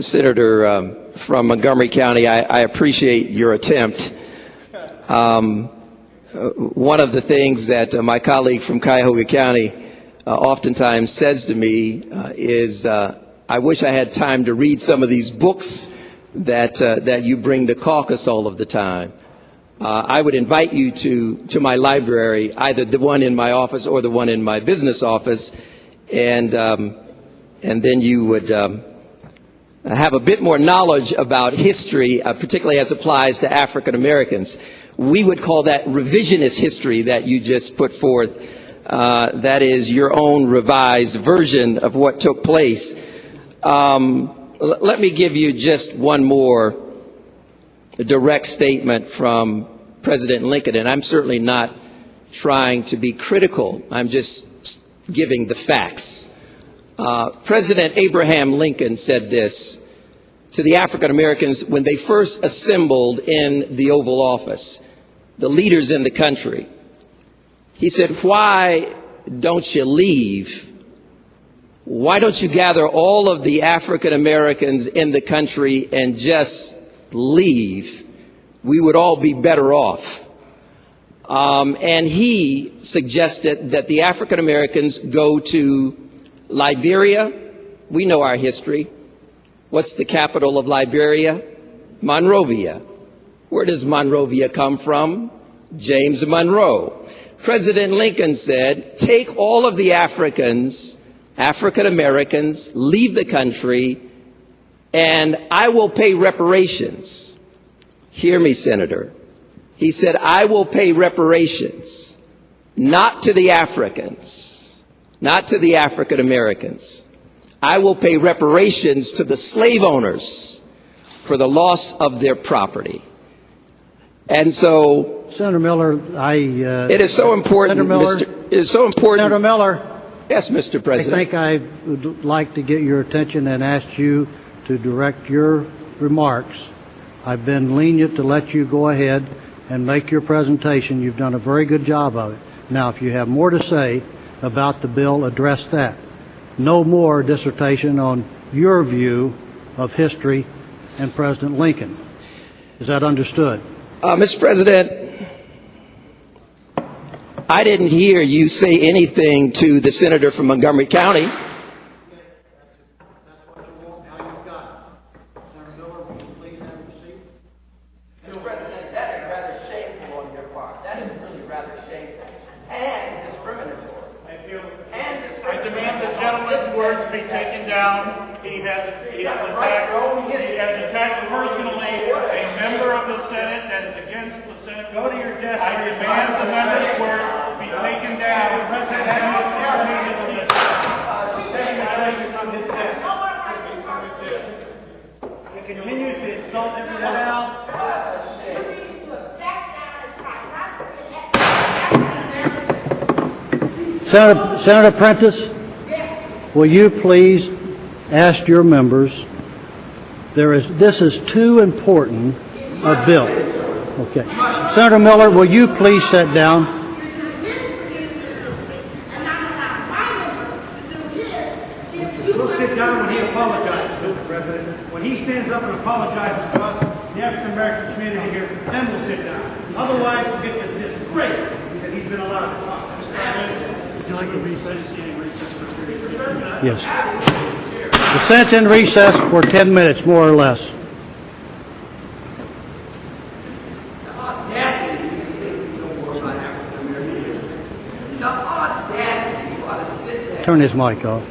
Senator from Montgomery County, I appreciate your attempt. One of the things that my colleague from Cuyahoga County oftentimes says to me is, I wish I had time to read some of these books that you bring to caucus all of the time. I would invite you to my library, either the one in my office or the one in my business office, and then you would have a bit more knowledge about history, particularly as applies to African Americans. We would call that revisionist history that you just put forth. That is your own revised version of what took place. Let me give you just one more direct statement from President Lincoln, and I'm certainly not trying to be critical. I'm just giving the facts. President Abraham Lincoln said this to the African Americans when they first assembled in the Oval Office, the leaders in the country. He said, "Why don't you leave? Why don't you gather all of the African Americans in the country and just leave? We would all be better off." And he suggested that the African Americans go to Liberia. We know our history. What's the capital of Liberia? Monrovia. Where does Monrovia come from? James Monroe. President Lincoln said, take all of the African Americans, leave the country, and I will pay reparations. Hear me, Senator. He said, I will pay reparations, not to the Africans, not to the African Americans. I will pay reparations to the slave owners for the loss of their property. And so, Senator Miller, it is so important, Senator Miller, it is so important. Senator Miller. Yes, Mr. President. I think I would like to get your attention and ask you to direct your remarks. I've been lenient to let you go ahead and make your presentation. You've done a very good job of it. Now, if you have more to say about the bill, address that. No more dissertation on your view of history and President Lincoln. Is that understood? Mr. President, I didn't hear you say anything to the senator from Montgomery County. Mr. President, that is rather shameful on your part. That is really rather shameful and discriminatory. I demand the gentleman's words be taken down. He has attacked personally a member of the Senate that is against the Senate. Go to your desk. I demand the member's words be taken down. He continues to insult everyone else. Senator Prentice, will you please ask your members, this is too important a bill. Okay. Senator Miller, will you please sit down? We'll sit down when he apologizes, Mr. President. When he stands up and apologizes to us, the African American community here, then we'll sit down. Otherwise, it's a disgrace that he's been allowed to talk. Would you like to recess? Yes. The Senate's in recess for 10 minutes, more or less. Turn his mic off.